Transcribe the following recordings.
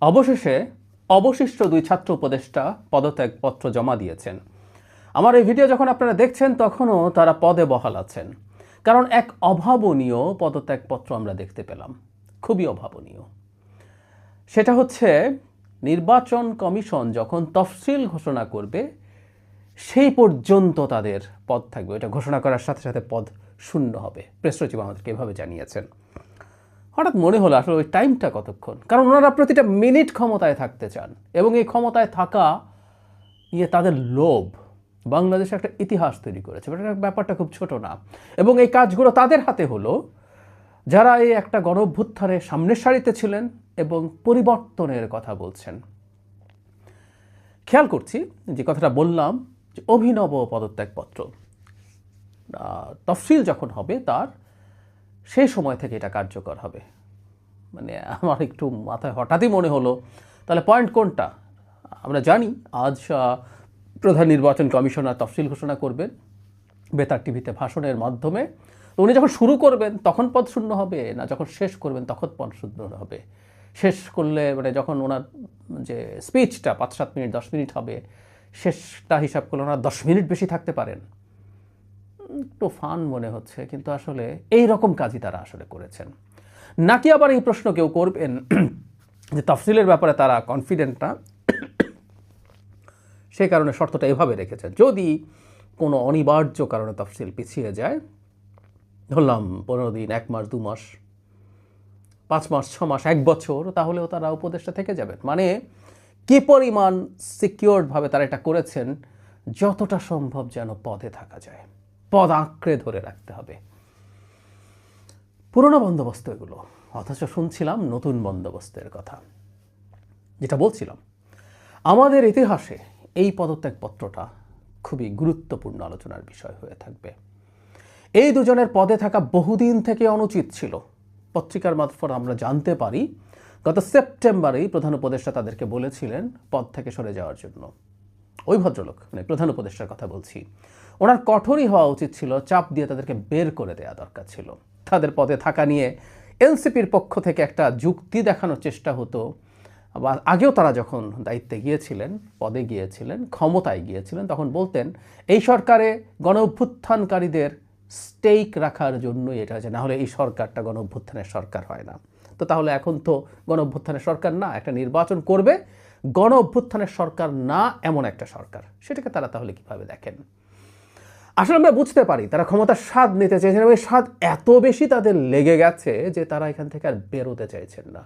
অবশেষে অবশিষ্ট 2 ছাত্র উপদেষ্টা পদত্যাগপত্র জমা দিয়েছেন। আমার এই ভিডিও যখন আপনারা দেখছেন তখনও তারা পদে বহাল আছেন, কারণ এক অভাবনীয় পদত্যাগপত্র আমরা দেখতে পেলাম, খুবই অভাবনীয়। সেটা হচ্ছে নির্বাচন কমিশন যখন তফসিল ঘোষণা করবে সেই পর্যন্ত তাদের পদ থাকবে, এটা ঘোষণা করার সাথে সাথে পদ শূন্য হবে। প্রেস সচিব আমাদেরকে এভাবে জানিয়েছেন। হঠাৎ মনে হলো আসলে ওই টাইমটা কতক্ষণ, কারণ ওনারা প্রতিটা মিনিট ক্ষমতায় থাকতে চান এবং এই ক্ষমতায় থাকা তাদের লোভ বাংলাদেশে একটা ইতিহাস তৈরি করেছে। ব্যাপারটা খুব ছোট না, এবং এই কাজগুলো তাদের হাতে হলো যারা এই একটা গণঅভ্যুত্থানে সামনের সারিতে ছিলেন এবং পরিবর্তনের কথা বলছেন। খেয়াল করছি যে কথাটা বললাম, যে অভিনব পদত্যাগপত্র তফসিল যখন হবে তার সেই সময় থেকে এটা কার্যকর হবে। মানে আমার একটু মাথায় হঠাৎই মনে হলো, তাহলে পয়েন্ট কোনটা? আমরা জানি আজ প্রধান নির্বাচন কমিশনার তফসিল ঘোষণা করবেন বেতার টিভিতে ভাষণের মাধ্যমে। তো উনি যখন শুরু করবেন তখন পদ শূন্য হবে, না যখন শেষ করবেন তখন পদ শূন্য হবে? শেষ করলে মানে যখন ওনার যে স্পিচটা 5-7 মিনিট 10 মিনিট হবে, শেষটা হিসাব করলে ওনার 10 মিনিট বেশি থাকতে পারেন। একটু ফান মনে হচ্ছে, কিন্তু আসলে এই রকম কাজই তারা আসলে করেছেন। নাকি আবার এই প্রশ্ন কেউ করবেন যে তফসিলের ব্যাপারে তারা কনফিডেন্ট না, সেই কারণে শর্তটা এভাবে রেখেছেন, যদি কোনো অনিবার্য কারণে তফসিল পিছিয়ে যায়, ধরলাম 15 দিন, 1 মাস, 2 মাস, 5 মাস, 6 মাস, 1 বছর, তাহলেও তারা উপদেষ্টা থেকে যাবেন। মানে কি পরিমাণ সিকিউরডভাবে তারা এটা করেছেন, যতটা সম্ভব যেন পদে থাকা যায়, পদ আঁকড়ে ধরে রাখতে হবে। পুরনো বন্দোবস্ত এগুলো, অথচ শুনছিলাম নতুন বন্দোবস্তের কথা। যেটা বলছিলাম, আমাদের ইতিহাসে এই পদত্যাগপত্রটা খুবই গুরুত্বপূর্ণ আলোচনার বিষয় হয়ে থাকবে। এই দুজনের পদে থাকা বহুদিন থেকে অনুচিত ছিল। পত্রিকার মারফত আমরা জানতে পারি গত সেপ্টেম্বরেই প্রধান উপদেষ্টা তাদেরকে বলেছিলেন পদ থেকে সরে যাওয়ার জন্য। ওই ভদ্রলোক, মানে প্রধান উপদেষ্টার কথা বলছি, ওনার কঠোরই হওয়া উচিত ছিল, চাপ দিয়ে তাদেরকে বের করে দেওয়া দরকার ছিল। তাদের পদে থাকা নিয়ে এনসিপির পক্ষ থেকে একটা যুক্তি দেখানোর চেষ্টা হতো। আবার আগেও তারা যখন দায়িত্বে গিয়েছিলেন, পদে গিয়েছিলেন, ক্ষমতায় গিয়েছিলেন, তখন বলতেন এই সরকারে গণ অভ্যুত্থানকারীদের স্টেক রাখার জন্যই এটা, যে না হলে এই সরকারটা গণ অভ্যুত্থানের সরকার হয় না। তো তাহলে এখন তো গণ অভ্যুত্থানের সরকার না, একটা নির্বাচন করবে গণ অভ্যুত্থানের সরকার না এমন একটা সরকার, সেটাকে তারা তাহলে কিভাবে দেখেন? আসলে আমরা বুঝতে পারি তারা ক্ষমতার স্বাদ নিতে চাইছেন, এবং এই স্বাদ এত বেশি তাদের লেগে গেছে যে তারা এখান থেকে আর বেরোতে চাইছেন না।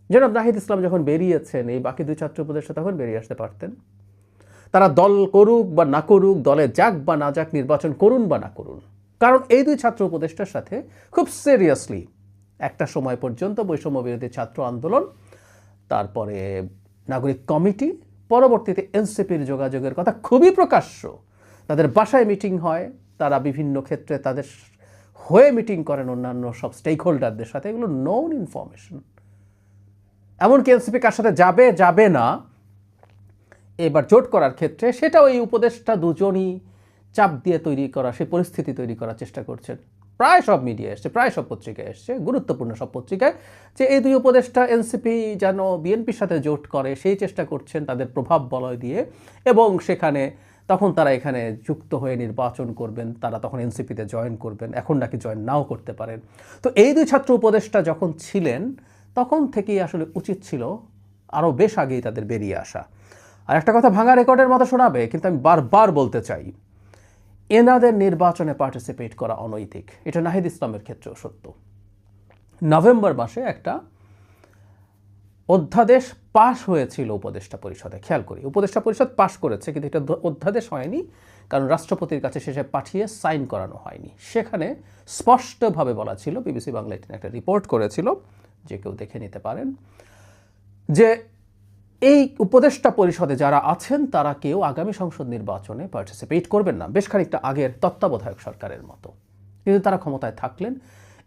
জনাব নাহিদ ইসলাম যখন বেরিয়েছেন, এই বাকি 2 ছাত্র উপদেষ্টা তখন বেরিয়ে আসতে পারতেন। তারা দল করুক বা না করুক, দলে যাক বা না যাক, নির্বাচন করুন বা না করুন, কারণ এই 2 ছাত্র উপদেষ্টার সাথে খুব সিরিয়াসলি একটা সময় পর্যন্ত বৈষম্য বিরোধী ছাত্র আন্দোলন, তারপরে নাগরিক কমিটি, পরবর্তীতে এনসিপির যোগাযোগের কথা খুবই প্রকাশ্য। তাদের বাসায় মিটিং হয়, তারা বিভিন্ন ক্ষেত্রে তাদের হয়ে মিটিং করেন অন্যান্য সব স্টেক হোল্ডারদের সাথে, এগুলো নোন ইনফরমেশন। এমনকি এনসিপি কার সাথে যাবে যাবে না এবার জোট করার ক্ষেত্রে, সেটাও এই উপদেষ্টা দুজনই চাপ দিয়ে তৈরি করা, সেই পরিস্থিতি তৈরি করার চেষ্টা করছেন। প্রায় সব মিডিয়া এসছে, প্রায় সব পত্রিকায় এসছে, গুরুত্বপূর্ণ সব পত্রিকায়, যে এই 2 উপদেষ্টা এনসিপি যেন বিএনপির সাথে জোট করে সেই চেষ্টা করছেন তাদের প্রভাব বলয় দিয়ে, এবং সেখানে তখন তারা এখানে যুক্ত হয়ে নির্বাচন করবেন, তারা তখন এনসিপিতে জয়েন করবেন, এখন নাকি জয়েন নাও করতে পারেন। তো এই 2 ছাত্র উপদেষ্টা যখন ছিলেন তখন থেকেই আসলে উচিত ছিল আরও বেশ আগেই তাদের বেরিয়ে আসা। আর একটা কথা ভাঙা রেকর্ডের মতো শোনাবে, কিন্তু আমি বারবার বলতে চাই, এনাদের নির্বাচনে পার্টিসিপেট করা অনৈতিক। এটা নাহিদ ইসলামের ক্ষেত্রেও সত্য। নভেম্বর মাসে একটা অধ্যাদেশ পাশ হয়েছিল উপদেষ্টা পরিষদে, খেয়াল করি উপদেষ্টা পরিষদ পাশ করেছে, কিন্তু এটা অধ্যাদেশ হয়নি, কারণ রাষ্ট্রপতির কাছে শেষে পাঠিয়ে সাইন করানো হয়নি। সেখানে স্পষ্টভাবে বলা ছিল, বিবিসি বাংলা একটা রিপোর্ট করেছিল, যে কেউ দেখে নিতে পারেন, যে এই উপদেষ্টা পরিষদে যারা আছেন তারা কেউ আগামী সংসদ নির্বাচনে পার্টিসিপেট করবেন না, বেশ খানিকটা আগের তত্ত্বাবধায়ক সরকারের মতো। কিন্তু তারা ক্ষমতায় থাকলেন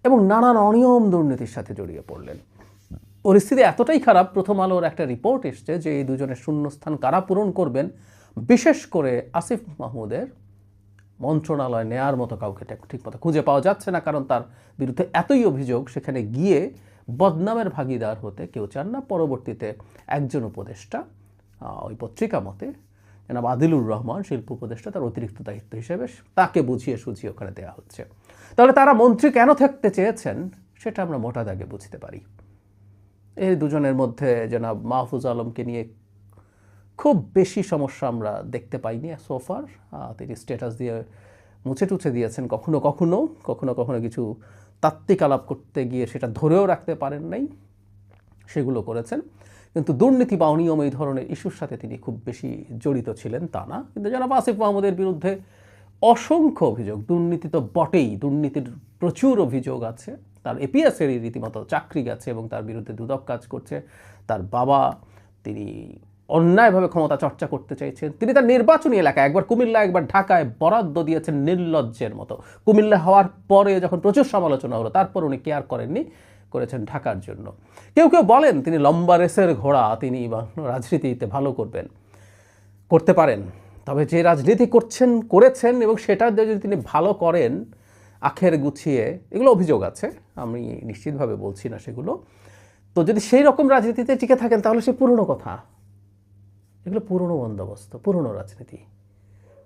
এবং নানান অনিয়ম দুর্নীতির সাথে জড়িয়ে পড়লেন। পরিস্থিতি এতটাই খারাপ, প্রথম আলোর একটা রিপোর্ট এসছে যে এই দুজনের শূন্যস্থান কারা পূরণ করবেন, বিশেষ করে আসিফ মাহমুদের মন্ত্রণালয় নেয়ার মতো কাউকে ঠিকমতো খুঁজে পাওয়া যাচ্ছে না, কারণ তার বিরুদ্ধে এতই অভিযোগ, সেখানে গিয়ে বদনামের ভাগিদার হতে কেউ চান না। পরবর্তীতে একজন উপদেষ্টা, ওই পত্রিকা মতে জনাব আদিলুর রহমান শিল্প উপদেষ্টা, তার অতিরিক্ত দায়িত্ব হিসেবে তাকে বুঝিয়ে সুঝিয়ে ওখানে দেওয়া হচ্ছে। তাহলে তারা মন্ত্রী কেন থাকতে চেয়েছেন সেটা আমরা মোটা দাগে বুঝতে পারি। এই দুজনের মধ্যে জনাব মাহফুজ আলমকে নিয়ে খুব বেশি সমস্যা আমরা দেখতে পাইনি সোফার। তিনি স্ট্যাটাস দিয়ে মুছে টুছে দিয়েছেন, কখনো কখনো কখনো কখনো কিছু তাত্ত্বিক আলাপ করতে গিয়ে সেটা ধরেও রাখতে পারেন নাই, সেগুলো করেছেন। কিন্তু দুর্নীতি বা অনিয়ম এই ধরনের ইস্যুর সাথে তিনি খুব বেশি জড়িত ছিলেন তা না। কিন্তু জনাব আসিফ মাহমুদের বিরুদ্ধে অসংখ্য অভিযোগ, দুর্নীতি তো বটেই, দুর্নীতির প্রচুর অভিযোগ আছে। তার এপিএসেরই রীতিমতো চাকরি গেছে এবং তার বিরুদ্ধে দুদক কাজ করছে। তার বাবা, তিনি অন্যায়ভাবে ক্ষমতা চর্চা করতে চাইছেন। তিনি তার নির্বাচনী এলাকায় একবার কুমিল্লা একবার ঢাকায় বরাদ্দ দিয়েছেন নির্লজ্জের মতো। কুমিল্লা হওয়ার পরে যখন প্রচুর সমালোচনা হলো, তারপর উনি কেয়ার করেননি, করেছেন ঢাকার জন্য। কেউ কেউ বলেন তিনি লম্বা রেসের ঘোড়া, তিনি রাজনীতিতে ভালো করতে পারেন। তবে যে রাজনীতি করেছেন এবং সেটা যদি তিনি ভালো করেন আখের গুছিয়ে, এগুলো অভিযোগ আছে, আমি নিশ্চিতভাবে বলছি না সেগুলো। তো যদি সেই রকম রাজনীতিতে টিকে থাকেন তাহলে সে পুরনো কথা, এগুলো পুরনো বন্দোবস্ত, পুরনো রাজনীতি,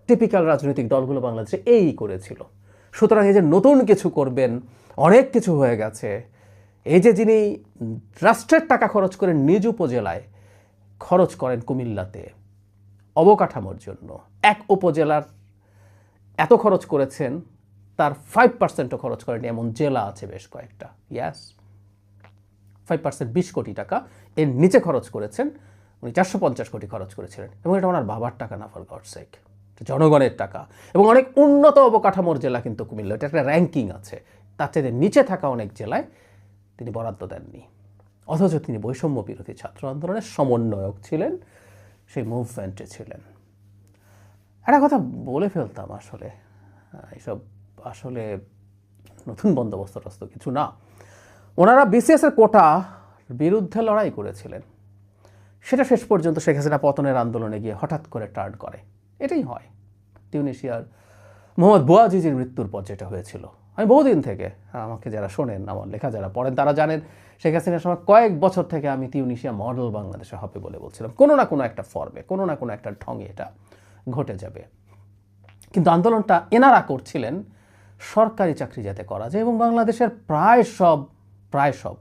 টিপিক্যাল রাজনৈতিক দলগুলো বাংলাদেশে এই করেছিল। সুতরাং এই যে নতুন কিছু করবেন, অনেক কিছু হয়ে গেছে, এই যে যিনি রাষ্ট্রের টাকা খরচ করে নিজ উপজেলায় খরচ করেন কুমিল্লাতে অবকাঠামোর জন্য, এক উপজেলার এত খরচ করেছেন, তার 5%ও খরচ করেনি এমন জেলা আছে বেশ কয়েকটা। ইয়াস, 5% 20 কোটি টাকা, এর নিচে খরচ করেছেন উনি 450 কোটি খরচ করেছিলেন। এবং এটা ওনার বাবার টাকা না, ফর গডস সেক, জনগণের টাকা। এবং অনেক উন্নত অবকাঠামোর জেলা কিন্তু কুমিল্লা, এটা একটা র্যাঙ্কিং আছে। তার চেয়ে নিচে থাকা অনেক জেলায় তিনি বরাদ্দ দেননি। অথচ তিনি বৈষম্য বিরোধী ছাত্র আন্দোলনের সমন্বয়ক ছিলেন, সেই মুভমেন্টে ছিলেন। একটা কথা বলে ফেলতাম, আসলে এইসব আসলে নতুন বন্দোবস্ত কিছু না। ওনারা বিসিএসের কোটা বিরুদ্ধে লড়াই করেছিলেন, সেটা শেষ পর্যন্ত শেখ হাসিনা পতনের আন্দোলনে গিয়ে হঠাৎ করে টার্ন করে। এটাই হয় তিউনিসিয়ার মোহাম্মদ বুয়াজিজির মৃত্যুর পর যেটা হয়েছিল। আমি বহুদিন থেকে, আমাকে যারা শোনেন, আমার লেখা যারা পড়েন তারা জানেন, শেখ হাসিনার সময় কয়েক বছর থেকে আমি তিউনিসিয়া মডেল বাংলাদেশে হবে বলে বলছিলাম। কোনো না কোনো একটা ফর্মে, কোনো না কোনো একটা ঢঙে এটা ঘটে যাবে। কিন্তু আন্দোলনটা এনারা করছিলেন সরকারি চাকরি যাতে করা যায়, এবং বাংলাদেশের প্রায় সব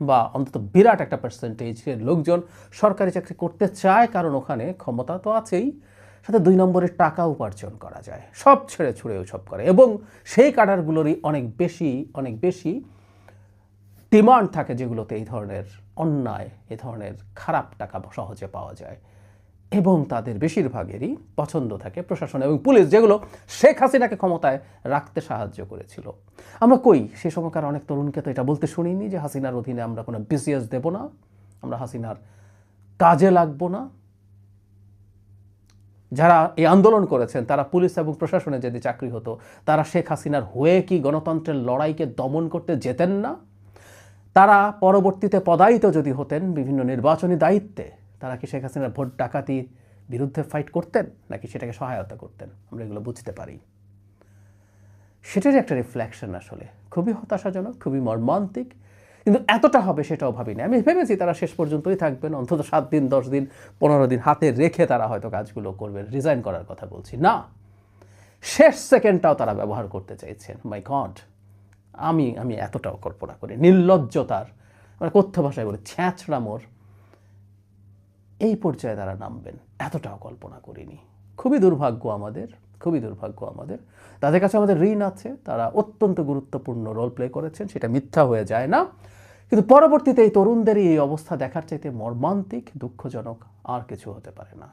বা অন্তত বিরাট একটা পার্সেন্টেজের লোকজন সরকারি চাকরি করতে চায়, কারণ ওখানে ক্ষমতা তো আছেই, সাথে 2 নম্বরের টাকা উপার্জন করা যায়। সব ছেড়ে ছুড়ে সব করে, এবং সেই কাডারগুলোরই অনেক বেশি ডিমান্ড থাকে, যেগুলোতে এই ধরনের অন্যায়, এই ধরনের খারাপ টাকা সহজে পাওয়া যায়। এবং তাদের বেশিরভাগেরই পছন্দ থাকে প্রশাসন এবং পুলিশ, যেগুলো শেখ হাসিনাকে ক্ষমতায় রাখতে সাহায্য করেছিল। আমরা সে সময়কার অনেক তরুণকে তো এটা বলতে শুনিনি যে হাসিনার অধীনে আমরা কোনো বিসিএস দেব না, আমরা হাসিনার কাজে লাগবো না। যারা এই আন্দোলন করেছেন তারা পুলিশ এবং প্রশাসনে যদি চাকরি হতো, তারা শেখ হাসিনার হয়ে কি গণতন্ত্রের লড়াইকে দমন করতে যেতেন না? তারা পরবর্তীতে পদায়িত যদি হতেন বিভিন্ন নির্বাচনী দায়িত্বে, তারা কি শেখ হাসিনার ভোট ডাকাতির বিরুদ্ধে ফাইট করতেন, নাকি সেটাকে সহায়তা করতেন? আমরা এগুলো বুঝতে পারি। সেটারই একটা রিফ্লেকশন আসলে খুবই হতাশাজনক, খুবই মর্মান্তিক। কিন্তু এতটা হবে সেটাও ভাবিনি। আমি ভেবেছি তারা শেষ পর্যন্তই থাকবেন, অন্তত 7 দিন 10 দিন 15 দিন হাতে রেখে তারা হয়তো কাজগুলো করবেন, রিজাইন করার কথা বলছি না, শেষ সেকেন্ডটাও তারা ব্যবহার করতে চাইছেন। মাই গড, আমি এতটাও কল্পনা করি নির্লজ্জতার, মানে কথ্য ভাষায় বলে ছ্যাঁচড়ামোর এই পর্যায়ে তারা নামবেন, এতটাও কল্পনা করিনি। খুবই দুর্ভাগ্য আমাদের, তাদের কাছে আমাদের ঋণ আছে। তারা অত্যন্ত গুরুত্বপূর্ণ রোল প্লে করেছেন, সেটা মিথ্যা হয়ে যায় না। কিন্তু পরবর্তীতে এই তরুণদেরই এই অবস্থা দেখার চাইতে মর্মান্তিক, দুঃখজনক আর কিছু হতে পারে না।